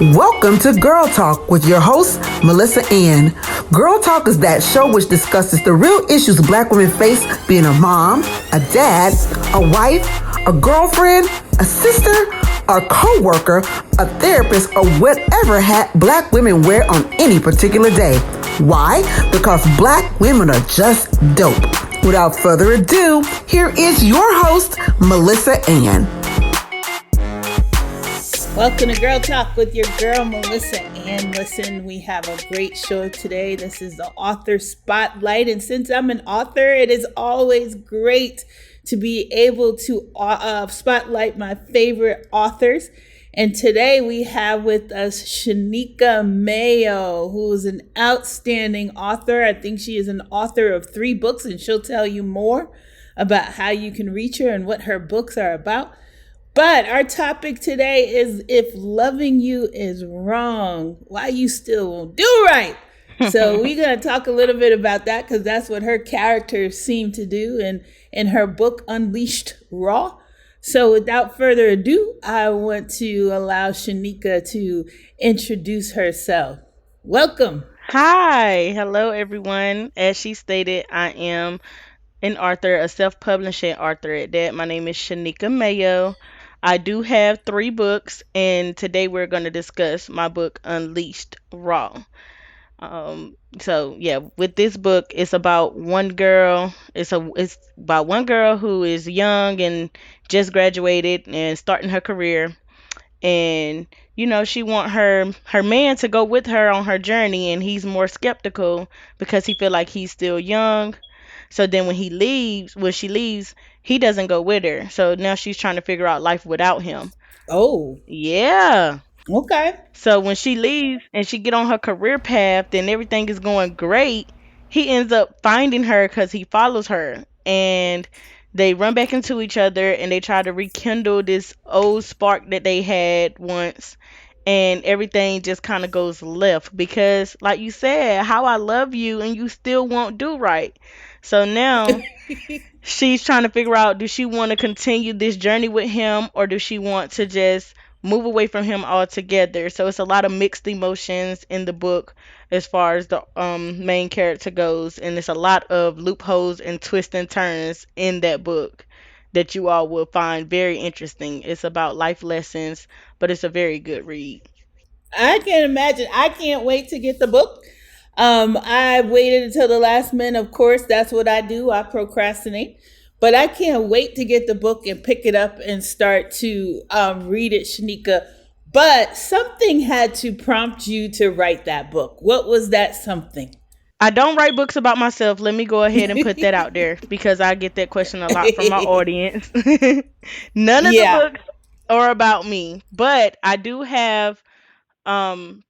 Welcome to Girl Talk with your host, Melissa Ann. Girl Talk is that show which discusses the real issues Black women face being a mom, a dad, a wife, a girlfriend, a sister, a co-worker, a therapist, or whatever hat Black women wear on any particular day. Why? Because Black women are just dope. Without further ado, here is your host, Melissa Ann. Welcome to Girl Talk with your girl, Melissa Ann. Listen, we have a great show today. This is the author spotlight. And since I'm an author, it is always great to be able to spotlight my favorite authors. And today we have with us Shaneka Mayo, who is an outstanding author. I think she is an author of 3 books, and she'll tell you more about how you can reach her and what her books are about. But our topic today is if loving you is wrong, why you still won't do right. So we're going to talk a little bit about that because that's what her characters seem to do in her book, Unleashed Raw. So without further ado, I want to allow Shaneka to introduce herself. Welcome. Hi. Hello, everyone. As she stated, I am an author, a self-publishing author at that. My name is Shaneka Mayo. I do have 3 books, and today we're going to discuss my book, Unleashed Raw. With this book, it's about one girl. It's about one girl who is young and just graduated and starting her career, and she want her man to go with her on her journey, and he's more skeptical because he feel like he's still young. So then when she leaves, he doesn't go with her. So now she's trying to figure out life without him. Oh, Yeah. okay. So when she leaves and she get on her career path and everything is going great, he ends up finding her because he follows her. And they run back into each other and they try to rekindle this old spark that they had once. And everything just kind of goes left because, like you said, how I love you and you still won't do right. So now she's trying to figure out, do she want to continue this journey with him or does she want to just move away from him altogether? So it's a lot of mixed emotions in the book as far as the main character goes, and it's a lot of loopholes and twists and turns in that book that you all will find very interesting. It's about life lessons, but it's a very good read. I can imagine. I can't wait to get the book. I waited until the last minute. Of course, that's what I do. I procrastinate. But I can't wait to get the book and pick it up and start to read it, Shaneka. But something had to prompt you to write that book. What was that something? I don't write books about myself. Let me go ahead and put that out there because I get that question a lot from my audience. None of the Yeah. books are about me, but I do have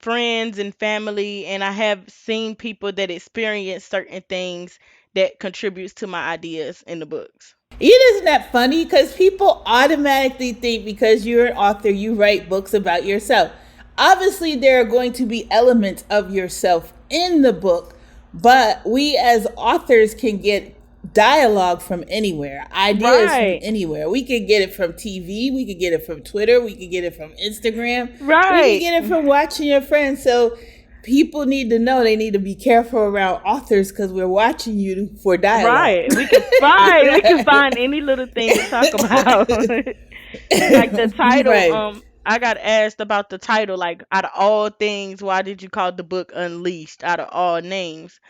friends and family, and I have seen people that experience certain things that contributes to my ideas in the books. Isn't that funny? Because people automatically think because you're an author, you write books about yourself. Obviously, there are going to be elements of yourself in the book, but we as authors can get dialogue from anywhere, ideas from Right. anywhere. We could get it from TV, we could get it from Twitter, we could get it from Instagram, we could Right. get it from watching your friends. So people need to know they need to be careful around authors because we're watching you for dialogue. Right. We can find any little thing to talk about. Like the title, Right. I got asked about the title, like out of all things, why did you call the book Unleashed out of all names?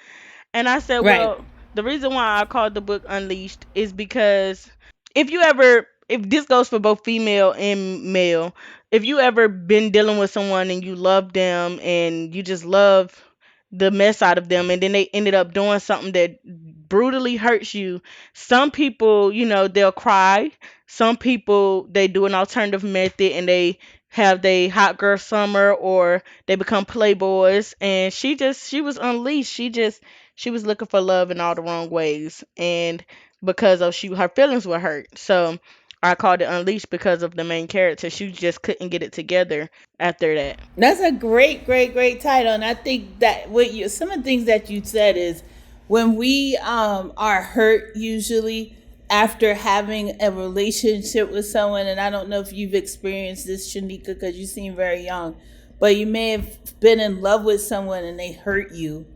And I said, Right. well, the reason why I called the book Unleashed is because if this goes for both female and male, if you ever been dealing with someone and you love them and you just love the mess out of them and then they ended up doing something that brutally hurts you, some people, they'll cry. Some people, they do an alternative method and they have they hot girl summer or they become playboys, and she was unleashed. She was looking for love in all the wrong ways, and because of her feelings were hurt. So I called it Unleashed because of the main character. She just couldn't get it together after that. That's a great, great, great title, and I think that some of the things that you said is when we are hurt, usually after having a relationship with someone, and I don't know if you've experienced this, Shanika, because you seem very young, but you may have been in love with someone and they hurt you.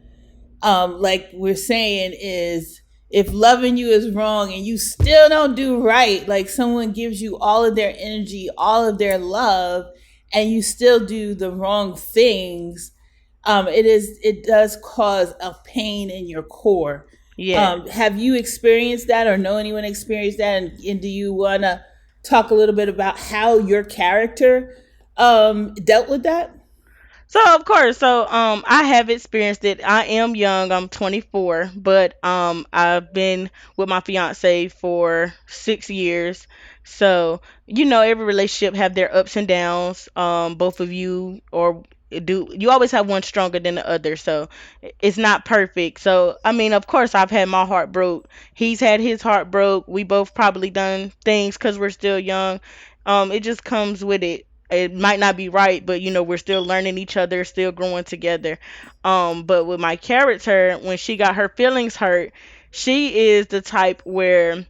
Like we're saying, is if loving you is wrong and you still don't do right, like someone gives you all of their energy, all of their love, and you still do the wrong things, it does cause a pain in your core. Yeah. Have you experienced that or know anyone experienced that? And do you want to talk a little bit about how your character dealt with that? So of course, I have experienced it. I am young. I'm 24, but I've been with my fiance for 6 years. So every relationship have their ups and downs. Both of you or do you always have one stronger than the other. So it's not perfect. So I mean, of course, I've had my heart broke. He's had his heart broke. We both probably done things because we're still young. It just comes with it. It might not be right, but we're still learning each other, still growing together. But with my character, when she got her feelings hurt, she is the type where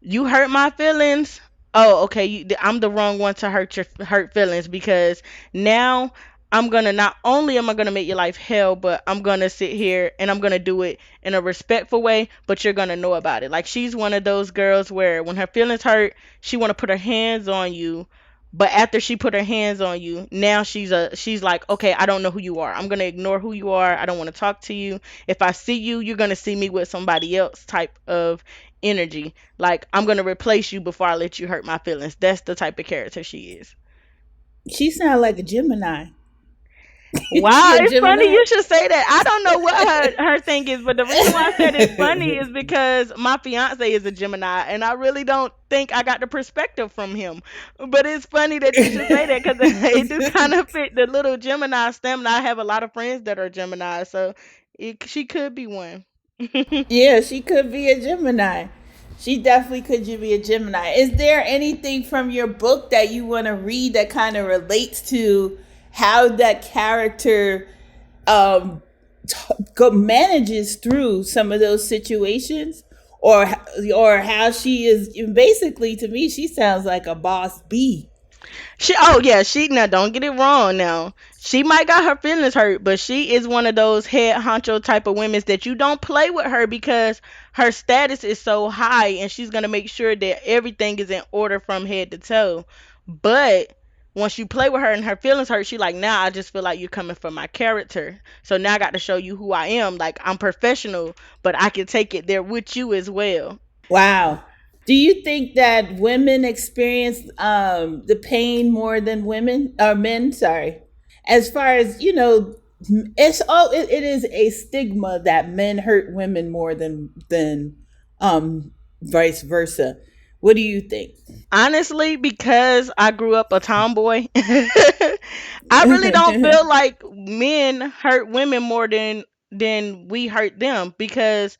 you hurt my feelings. Oh, okay. I'm the wrong one to hurt your hurt feelings because now I'm gonna not only am I gonna make your life hell, but I'm gonna sit here and I'm gonna do it in a respectful way. But you're gonna know about it. Like she's one of those girls where when her feelings hurt, she wanna put her hands on you. But after she put her hands on you, now she's like, okay, I don't know who you are. I'm gonna ignore who you are. I don't want to talk to you. If I see you, you're gonna see me with somebody else type of energy. Like I'm gonna replace you before I let you hurt my feelings. That's the type of character she is. She sounded like a Gemini. Is Wow, she a it's funny Gemini? you should say that. I don't know what her thing is, but the reason why I said it's funny is because my fiance is a Gemini, and I really don't think I got the perspective from him. But it's funny that you should say that because it just kind of fit the little Gemini stem. And I have a lot of friends that are Gemini, so she could be one. Yeah, she could be a Gemini. She definitely could be a Gemini. Is there anything from your book that you want to read that kind of relates to how that character um, manages through some of those situations, or how she is basically, to me, she sounds like a boss bee. Oh yeah, she now don't get it wrong now. She might got her feelings hurt, but she is one of those head honcho type of women that you don't play with her because her status is so high and she's gonna make sure that everything is in order from head to toe. But once you play with her and her feelings hurt, she like, now I just feel like you're coming for my character. So now I got to show you who I am. Like I'm professional, but I can take it there with you as well. Wow. Do you think that women experience the pain more than women or men? Sorry. As far as it is a stigma that men hurt women more than vice versa. What do you think? Honestly, because I grew up a tomboy, I really don't feel like men hurt women more than we hurt them because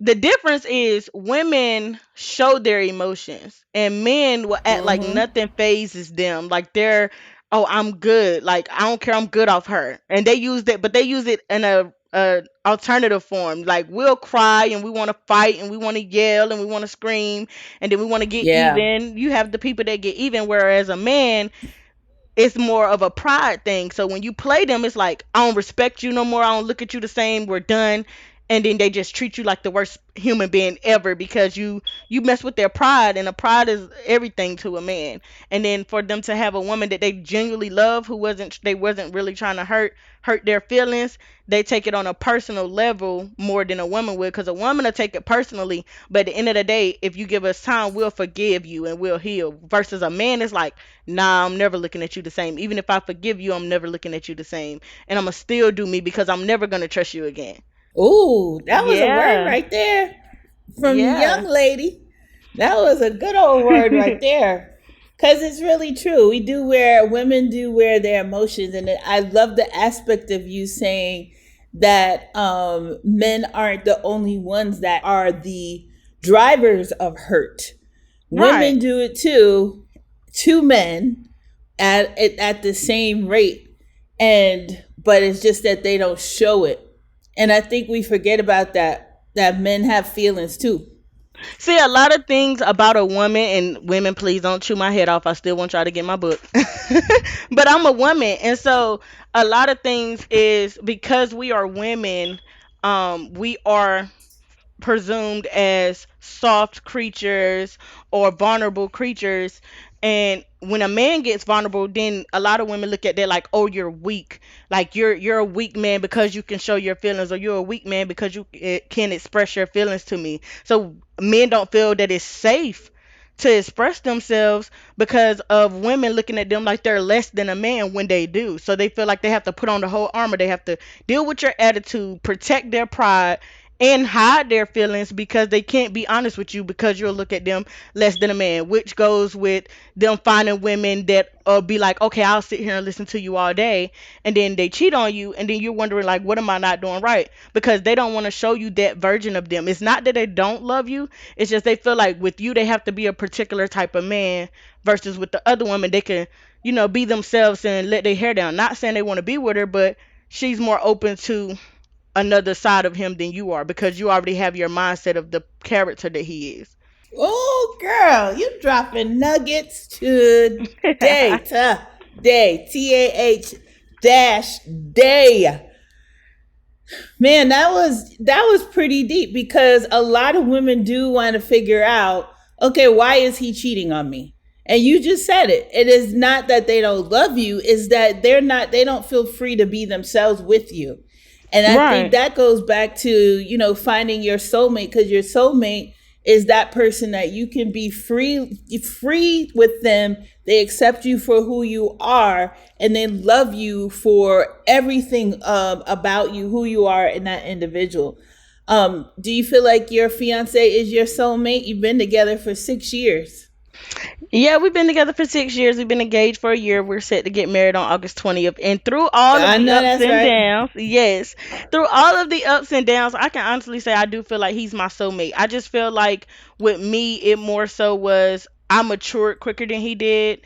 the difference is women show their emotions and men will act like Hmm. nothing phases them. Like they're, oh, I'm good. Like I don't care, I'm good off her. And they use that, but they use it in a alternative form. Like we'll cry and we want to fight and we want to yell and we want to scream and then we want to get Yeah. even. You have the people that get even, whereas a man, it's more of a pride thing. So when you play them, it's like I don't respect you no more. I don't look at you the same. We're done. And then they just treat you like the worst human being ever because you mess with their pride, and a pride is everything to a man. And then for them to have a woman that they genuinely love, who wasn't really trying to hurt their feelings, they take it on a personal level more than a woman would, because a woman will take it personally, but at the end of the day, if you give us time, we'll forgive you and we'll heal. Versus a man is like, nah, I'm never looking at you the same. Even if I forgive you, I'm never looking at you the same. And I'm going to still do me because I'm never going to trust you again. Ooh, that was a word Yeah. right there from the Yeah. young lady. That was a good old word right there. Because it's really true. Women do wear their emotions. And I love the aspect of you saying that men aren't the only ones that are the drivers of hurt. Right. Women do it too, to men at the same rate. But it's just that they don't show it. And I think we forget about that men have feelings too. See, a lot of things about a woman, and women, please don't chew my head off. I still want y'all to get my book. But I'm a woman, and so a lot of things is because we are women, we are presumed as soft creatures or vulnerable creatures. And when a man gets vulnerable, then a lot of women look at that like, oh, you're weak. Like you're a weak man because you can show your feelings, or you're a weak man because you can express your feelings to me. So men don't feel that it's safe to express themselves because of women looking at them like they're less than a man when they do. So they feel like they have to put on the whole armor. They have to deal with your attitude, protect their pride, and hide their feelings because they can't be honest with you because you'll look at them less than a man, which goes with them finding women that be like, okay, I'll sit here and listen to you all day, and then they cheat on you, and then you're wondering like, what am I not doing right? Because they don't want to show you that version of them. It's not that they don't love you, it's just they feel like with you they have to be a particular type of man, versus with the other woman they can, be themselves and let their hair down. Not saying they want to be with her, but she's more open to another side of him than you are because you already have your mindset of the character that he is. Oh, girl, you dropping nuggets today. Today. TAH dash day. Man, that was pretty deep because a lot of women do want to figure out, okay, why is he cheating on me? And you just said it. It is not that they don't love you, is that they don't feel free to be themselves with you. And I think Right. that goes back to, finding your soulmate, because your soulmate is that person that you can be free with them. They accept you for who you are, and they love you for everything about you, who you are in that individual. Do you feel like your fiance is your soulmate? You've been together for 6 years. Yeah, we've been together for 6 years. We've been engaged for a year. We're set to get married on August 20th. And through all of I the know ups that's and right. downs, yes, through all of the ups and downs, I can honestly say I do feel like he's my soulmate. I just feel like with me, it more so was I matured quicker than he did,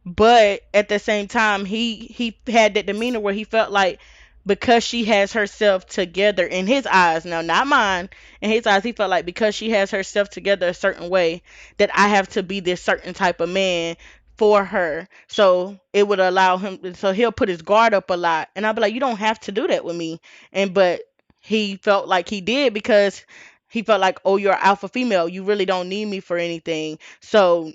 but at the same time he had that demeanor where he felt like because she has herself together in his eyes, now not mine, in his eyes he felt like because she has herself together a certain way that I have to be this certain type of man for her, so it would allow him, so he'll put his guard up a lot, and I'll be like, you don't have to do that with me. And but he felt like he did because he felt like, oh, you're alpha female, you really don't need me for anything. So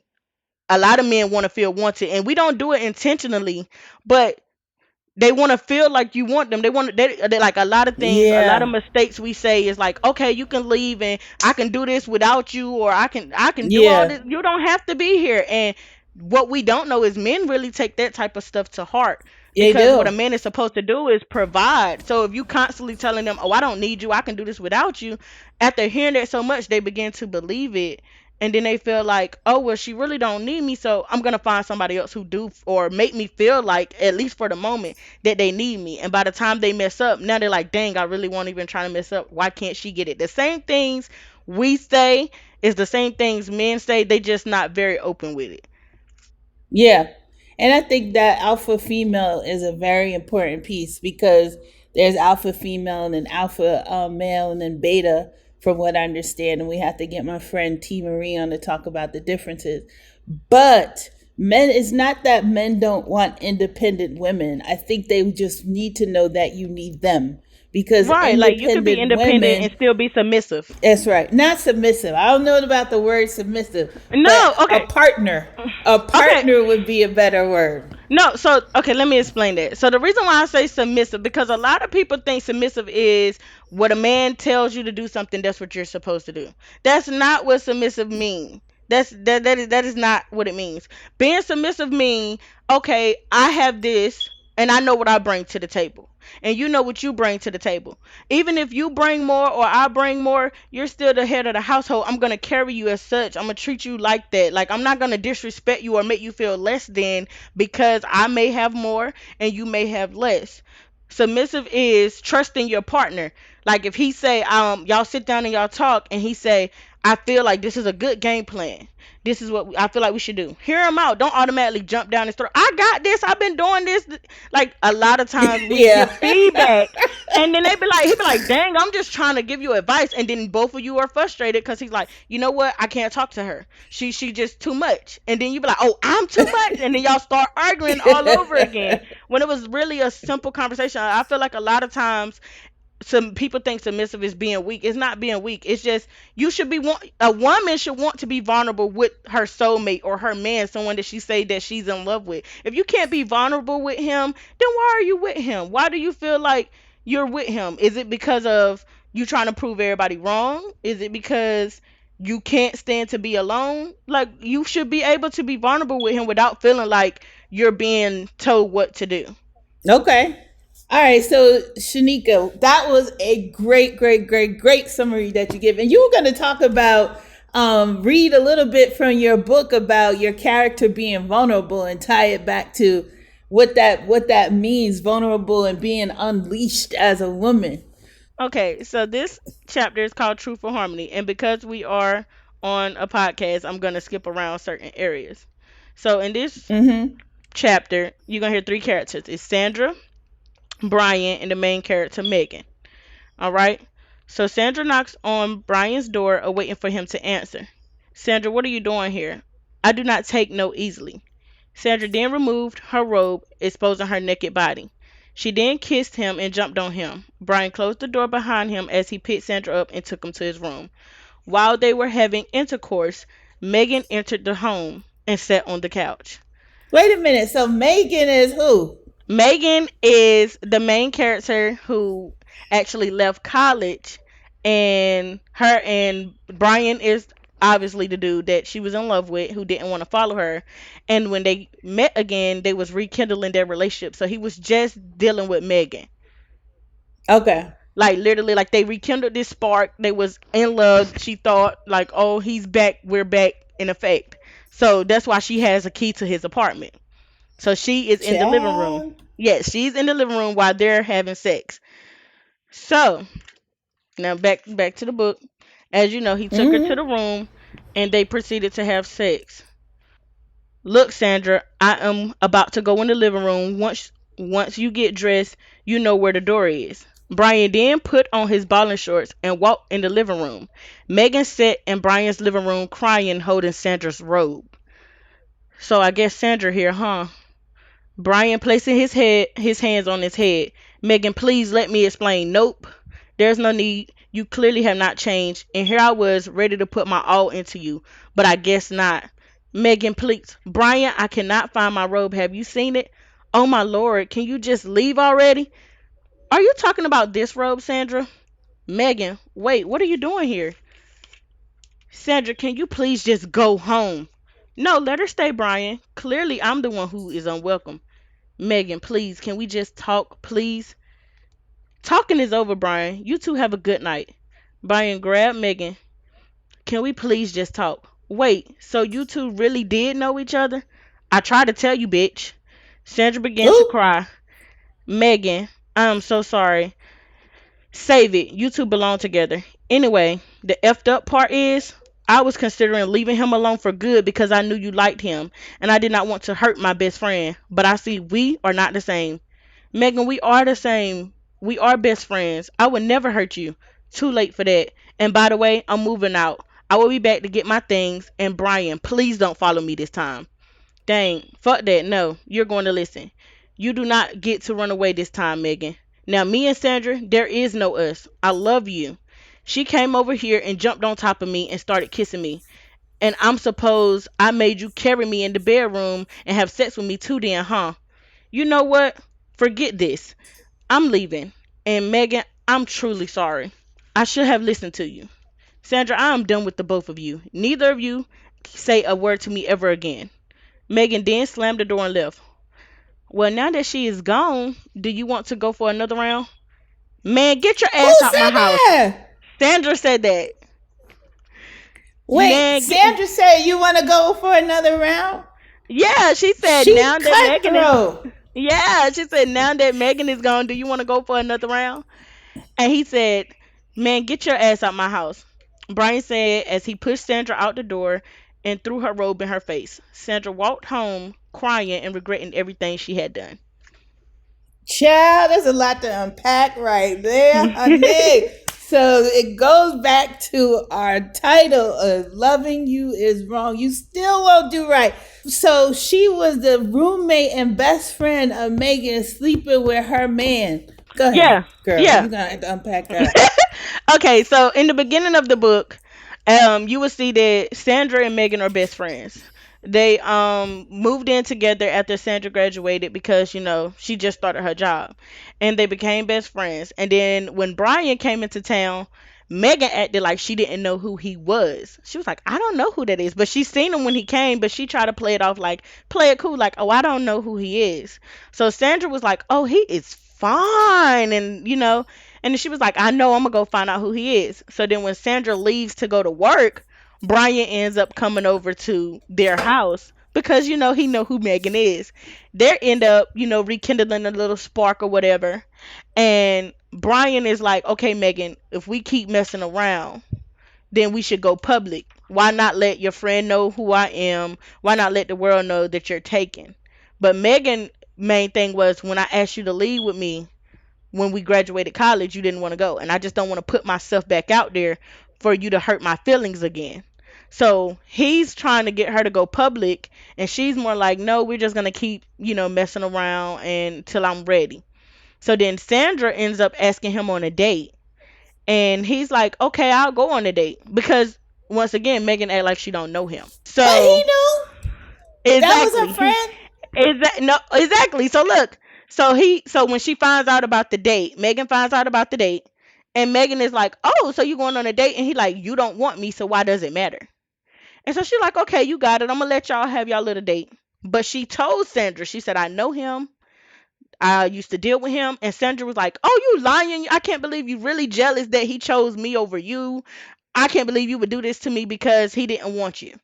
a lot of men want to feel wanted, and we don't do it intentionally, but they want to feel like you want them. They want they like a lot of things, a lot of Yeah. mistakes we say is like, okay, you can leave and I can do this without you, or I can do all Yeah. this, you don't have to be here. And what we don't know is men really take that type of stuff to heart, They because what a do. man is supposed to do is provide. So if you constantly telling them, oh, I don't need you, I can do this without you, after hearing that so much they begin to believe it, and then they feel like, oh well, she really don't need me, so I'm gonna find somebody else who do, or make me feel like, at least for the moment, that they need me. And by the time they mess up, now they're like, dang, I really won't even try to mess up, why can't she get it? The same things we say is the same things men say, they just not very open with it. Yeah. And I think that alpha female is a very important piece because there's alpha female and then alpha male and then beta, from what I understand. And we have to get my friend T. Marie on to talk about the differences. But men, it's not that men don't want independent women. I think they just need to know that you need them, because Right, like you could be independent independent and women, still be submissive. that's right. Not submissive. I don't know about the word submissive, but No, a okay. partner. A Okay. partner would be a better word. No, so okay, let me explain that. So the reason why I say submissive, because a lot of people think submissive is what a man tells you to do something, that's what you're supposed to do. That's not what submissive means. That is not what it means. Being submissive mean, okay, I have this and I know what I bring to the table. And you know what you bring to the table. Even if you bring more or I bring more, you're still the head of the household. I'm gonna carry you as such. I'm gonna treat you like that. Like I'm not gonna disrespect you or make you feel less than because I may have more and you may have less. Submissive is trusting your partner. Like if he say, y'all sit down and y'all talk, and he say, I feel like this is a good game plan. This is what I feel like we should do. Hear him out. Don't automatically jump down his throat. I got this. I've been doing this. Like a lot of times we give Yeah. feedback, and then he be like, "Dang, I'm just trying to give you advice," and then both of you are frustrated because he's like, "You know what? I can't talk to her. She just too much." And then you be like, "Oh, I'm too much," and then y'all start arguing all over again when it was really a simple conversation. I feel like a lot of times some people think submissive is being weak. It's not being weak. It's just you should be a woman should want to be vulnerable with her soulmate or her man, someone that she say that she's in love with. If you can't be vulnerable with him, then why are you with him? Why do you feel like you're with him? Is it because of you trying to prove everybody wrong? Is it because you can't stand to be alone? Like you should be able to be vulnerable with him without feeling like you're being told what to do. Okay. All right. So, Shanika, that was a great, great, great, great summary that you give. And you were going to talk about, read a little bit from your book about your character being vulnerable and tie it back to what that means, vulnerable and being unleashed as a woman. Okay, so this chapter is called Truth for Harmony, and because we are on a podcast, I'm gonna skip around certain areas. So in this Mm-hmm. chapter, you're gonna hear three characters. It's Sandra, Brian, and the main character Megan. All right. So Sandra knocks on Brian's door, waiting for him to answer. Sandra, what are you doing here? I do not take no easily. Sandra then removed her robe, exposing her naked body. She then kissed him and jumped on him. Brian closed the door behind him as he picked Sandra up and took him to his room. While they were having intercourse, Megan entered the home and sat on the couch. Wait a minute. So, Megan is who? Megan is the main character who actually left college, and her and Brian is obviously the dude that she was in love with who didn't want to follow her. And when they met again, they was rekindling their relationship. So he was just dealing with Megan. Okay. Like literally like they rekindled this spark. They was in love. She thought like, "Oh, he's back. We're back in effect." So that's why she has a key to his apartment. So she is in the living room. Child. Yes, she's in the living room while they're having sex. So now back to the book. As you know, he took her to the Mm-hmm. room and they proceeded to have sex. Look, Sandra, I am about to go in the living room. Once you get dressed, you know where the door is. Brian then put on his ballin' shorts and walked in the living room. Megan sat in Brian's living room crying, holding Sandra's robe. So I guess Sandra here, huh? Brian placing his hands on his head. Megan, please let me explain. Nope. There's no need. You clearly have not changed. And here I was, ready to put my all into you. But I guess not. Megan, please. Brian, I cannot find my robe. Have you seen it? Oh my lord, can you just leave already? Are you talking about this robe, Sandra? Megan, wait, what are you doing here? Sandra, can you please just go home? No, let her stay, Brian. Clearly, I'm the one who is unwelcome. Megan, please, can we just talk, please? Talking is over, Brian. You two have a good night. Brian grabbed Megan. Can we please just talk? Wait, so you two really did know each other? I tried to tell you, bitch. Sandra began to Ooh. cry. Megan, I'm so sorry. Save it. You two belong together. Anyway, the effed up part is I was considering leaving him alone for good because I knew you liked him and I did not want to hurt my best friend. But I see we are not the same. Megan, we are the same. We are best friends. I would never hurt you. Too late for that. And by the way, I'm moving out. I will be back to get my things. And Brian, please don't follow me this time. Dang, fuck that. No, you're going to listen. You do not get to run away this time, Megan. Now, me and Sandra, there is no us. I love you. She came over here and jumped on top of me and started kissing me. And I'm supposed I made you carry me in the bedroom and have sex with me too, then, huh? You know what? Forget this. I'm leaving. And Megan, I'm truly sorry. I should have listened to you. Sandra, I am done with the both of you. Neither of you say a word to me ever again. Megan then slammed the door and left. Well, now that she is gone, do you want to go for another round? Man, get your Who ass out my said house. that? Sandra said that. Wait, Man, get. Sandra said you want to go for another round? Yeah, she said She now that Megan is. cutthroat. Yeah, she said now that Megan is gone, do you want to go for another round? And he said, man, get your ass out my house. Brian said as he pushed Sandra out the door and threw her robe in her face. Sandra walked home crying and regretting everything she had done. Child, there's a lot to unpack right there, honey. So it goes back to our title of loving you is wrong. You still won't do right. So she was the roommate and best friend of Megan sleeping with her man. Go ahead, Yeah, girl. yeah. You're gonna have to unpack that. Okay, so in the beginning of the book, you will see that Sandra and Megan are best friends. They moved in together after Sandra graduated because she just started her job, and they became best friends. And then when Brian came into town, Megan acted like she didn't know who he was. She was like, "I don't know who that is," but she seen him when he came, but she tried to play it off like play it cool, like, "Oh, I don't know who he is." So Sandra was like, "Oh, he is fine," and then she was like, "I know, I'm gonna go find out who he is." So then when Sandra leaves to go to work, Brian ends up coming over to their house because he know who Megan is. They end up, rekindling a little spark or whatever. And Brian is like, "Okay, Megan, if we keep messing around, then we should go public. Why not let your friend know who I am? Why not let the world know that you're taken?" But Megan main thing was, when I asked you to leave with me when we graduated college, you didn't want to go. And I just don't want to put myself back out there for you to hurt my feelings again. So he's trying to get her to go public, and she's more like, "No, we're just going to keep, messing around until I'm ready." So then Sandra ends up asking him on a date, and he's like, "Okay, I'll go on a date." Because once again, Megan act like she don't know him. But he So knew that was her exactly. friend. No, exactly. So look, so when she finds out about the date, Megan finds out about the date, and Megan is like, "Oh, so you going on a date?" And he like, "You don't want me, so why does it matter?" And so she's like, "Okay, you got it. I'm gonna let y'all have y'all little date." But she told Sandra, she said, "I know him. I used to deal with him." And Sandra was like, "Oh, you lying. I can't believe you really jealous that he chose me over you. I can't believe you would do this to me because he didn't want you."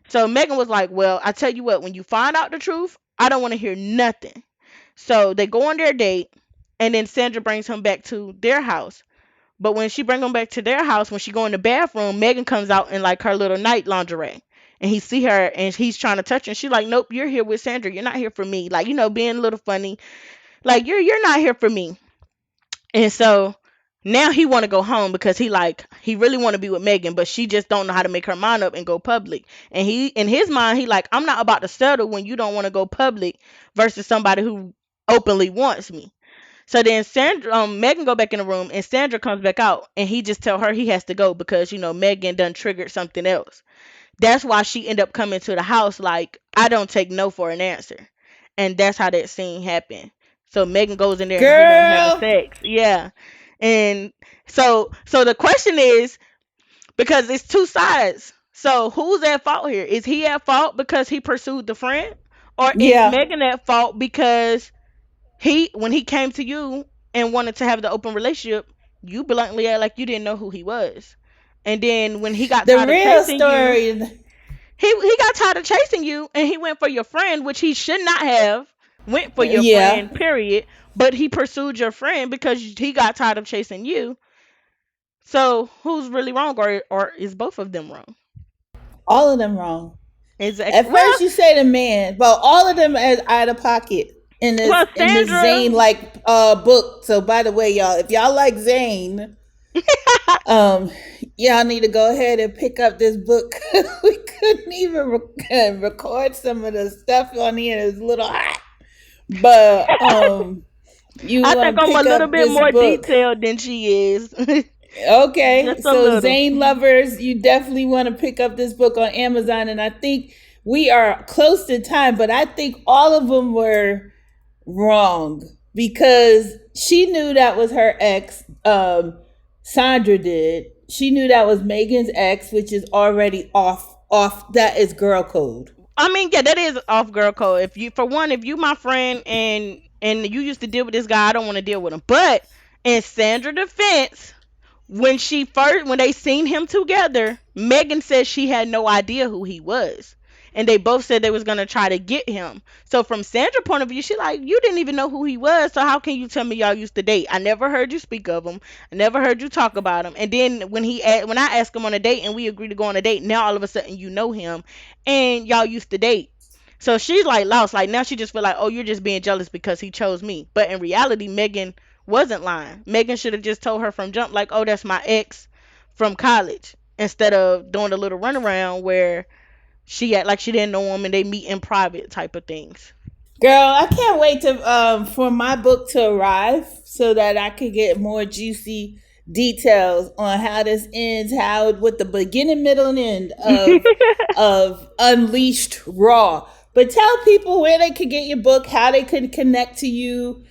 So Megan was like, "Well, I tell you what, when you find out the truth, I don't want to hear nothing." So they go on their date, and then Sandra brings him back to their house. But when she bring him back to their house, when she go in the bathroom, Megan comes out in like her little night lingerie. And he see her, and he's trying to touch her, and she's like, "Nope, you're here with Sandra. You're not here for me." Like, being a little funny. Like, you're not here for me. And so now he want to go home because he really want to be with Megan, but she just don't know how to make her mind up and go public. And he in his mind, he like, "I'm not about to settle when you don't want to go public versus somebody who openly wants me." So then Megan go back in the room, and Sandra comes back out, and he just tell her he has to go because Megan done triggered something else. That's why she end up coming to the house like, "I don't take no for an answer." And that's how that scene happened. So Megan goes in there and hear them having Girl, sex. Yeah. And so the question is, because it's two sides. So who's at fault here? Is he at fault because he pursued the friend? Or is yeah. Megan at fault because when he came to you and wanted to have the open relationship, you bluntly act like you didn't know who he was. And then when he got The tired of real chasing you, story, he got tired of chasing you, and he went for your friend, which he should not have went for your yeah, friend, period. But he pursued your friend because he got tired of chasing you. So who's really wrong, or is both of them wrong? all of them wrong. Exactly. At first, you say the man, but all of them are out of pocket in this Sandra. Zane like book. So, by the way, y'all, if y'all like Zane, um, y'all need to go ahead and pick up this book. We couldn't even record some of the stuff on here. It's a little hot, but you I think want to I'm a pick little up bit this more book. detailed than she is. Okay, Just a so little. Zane lovers, you definitely want to pick up this book on Amazon, and I think we are close to time, but I think all of them were wrong because she knew that was her ex. Sandra did. She knew that was Megan's ex, which is already off. Off. That is girl code. I mean, yeah, that is off girl code. If you my friend and you used to deal with this guy, I don't want to deal with him. But in Sandra defense, when they seen him together, Megan said she had no idea who he was. and they both said they was gonna try to get him. So from Sandra's point of view, she like, you didn't even know who he was, so how can you tell me y'all used to date? I never heard you speak of him. I never heard you talk about him. And then when I asked him on a date and we agreed to go on a date, now all of a sudden you know him and y'all used to date. So she's like lost. Like now she just feel like, oh, you're just being jealous because he chose me. But in reality, Megan wasn't lying. Megan should have just told her from jump, like, oh, that's my ex from college, instead of doing a little runaround where she act like she didn't know him and they meet in private type of things. Girl, I can't wait to for my book to arrive so that I could get more juicy details on how this ends, how with the beginning, middle, and end of Unleashed Raw. But tell people where they could get your book, how they could connect to you,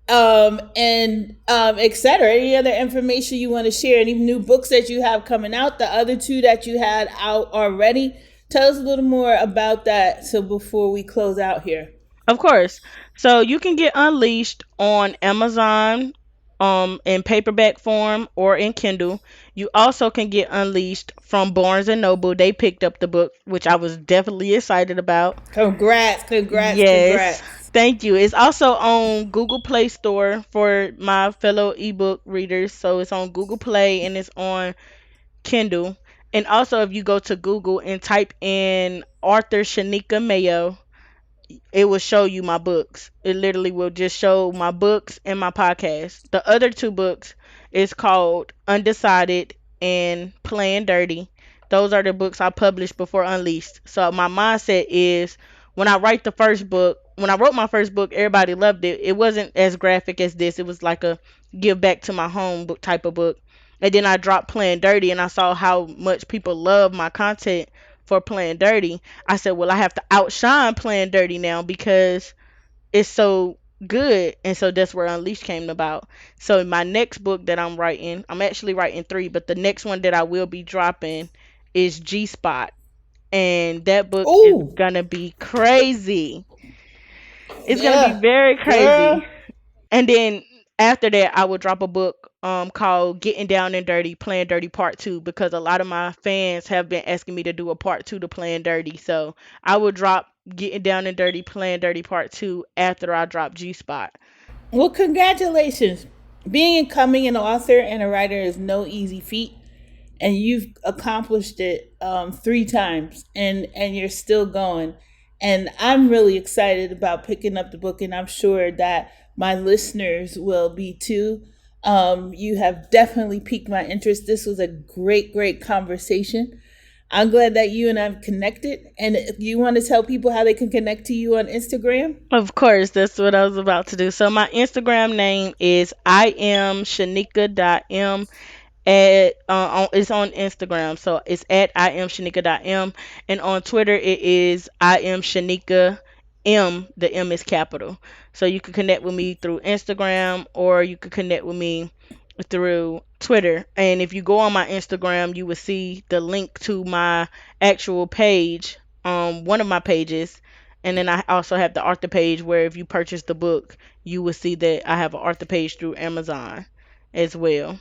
and etc. Any other information you want to share? Any new books that you have coming out? The other two that you had out already. Tell us a little more about that. So before we close out here. Of course. So you can get Unleashed on Amazon in paperback form or in Kindle. You also can get Unleashed from Barnes and Noble. They picked up the book, which I was definitely excited about. Congrats, congrats, Yes. congrats. Thank you. It's also on Google Play Store for my fellow ebook readers. So it's on Google Play and it's on Kindle. And also if you go to Google and type in author Shaneka Mayo, it will show you my books. It literally will just show my books and my podcast. The other two books is called Undecided and Playing Dirty. Those are the books I published before Unleashed. So my mindset is when I write the first book, when I wrote my first book, everybody loved it. It wasn't as graphic as this. It was like a give back to my home book type of book. And then I dropped Playing Dirty and I saw how much people love my content for Playing Dirty. I said, well, I have to outshine Playing Dirty now because it's so good. And so that's where Unleashed came about. So my next book that I'm writing, I'm actually writing three, but the next one that I will be dropping is G Spot. And that book is Ooh, gonna be crazy. It's gonna be yeah, very girl. crazy. And then after that, I will drop a book called Getting Down and Dirty, Playing Dirty Part 2 because a lot of my fans have been asking me to do a part 2 to Playing Dirty. So I will drop Getting Down and Dirty, Playing Dirty Part 2 after I drop G Spot. Well, congratulations. Being and coming an author and a writer is no easy feat, and you've accomplished it three times, and you're still going. And I'm really excited about picking up the book, and I'm sure that my listeners will be too. You have definitely piqued my interest. This was a great, great conversation. I'm glad that you and I've connected. And you want to tell people how they can connect to you on Instagram? Of course, that's what I was about to do. So my Instagram name is I am Shanika.m it's on Instagram, so it's at I am Shanika.m, and on Twitter it is I am Shanika M. The M is capital. So you can connect with me through Instagram or you can connect with me through Twitter. And if you go on my Instagram, you will see the link to my actual page, one of my pages. And then I also have the author page where if you purchase the book, you will see that I have an author page through Amazon as well.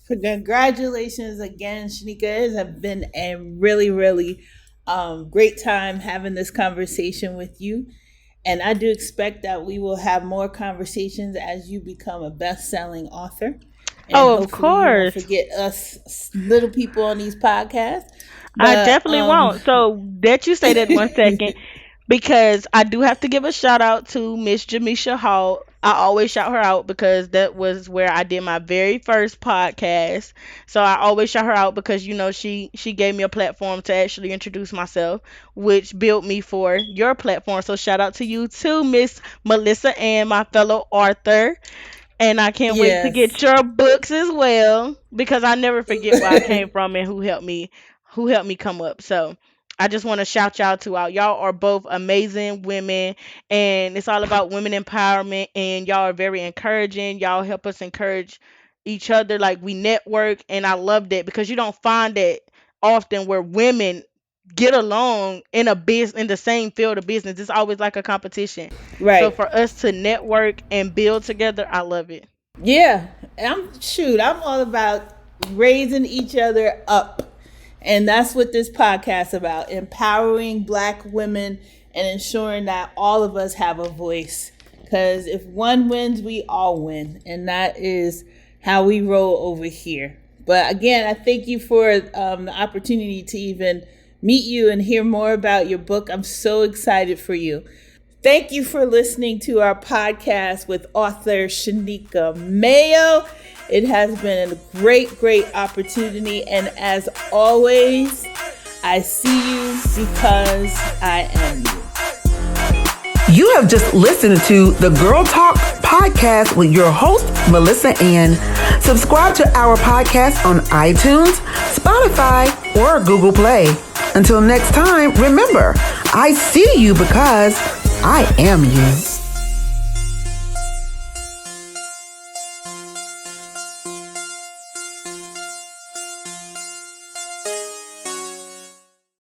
Congratulations again, Shanika. It has been a really, really great time having this conversation with you. And I do expect that we will have more conversations as you become a best selling author. And Oh, of hopefully, you won't course. forget us little people on these podcasts. I But, definitely won't. So that you say that 1 second, because I do have to give a shout out to Miss Jamisha Hall. I always shout her out because that was where I did my very first podcast. So I always shout her out because she gave me a platform to actually introduce myself, which built me for your platform. So shout out to you too, Miss Melissa and my fellow Arthur. And I can't wait to get yes. your books as well because I never forget where I came from and who helped me come up. So I just want to shout y'all to out. Y'all are both amazing women and it's all about women empowerment and y'all are very encouraging. Y'all help us encourage each other like we network and I love that because you don't find that often where women get along in a business in the same field of business. It's always like a competition. So Right. for us to network and build together, I love it. Yeah. I'm all about raising each other up. And that's what this podcast is about, empowering Black women and ensuring that all of us have a voice. Because if one wins, we all win. And that is how we roll over here. But again, I thank you for the opportunity to even meet you and hear more about your book. I'm so excited for you. Thank you for listening to our podcast with author Shaneka Mayo. It has been a great, great opportunity. And as always, I see you because I am you. You have just listened to the Girl Talk podcast with your host, Melissa Ann. Subscribe to our podcast on iTunes, Spotify, or Google Play. Until next time, remember, I see you because I am you.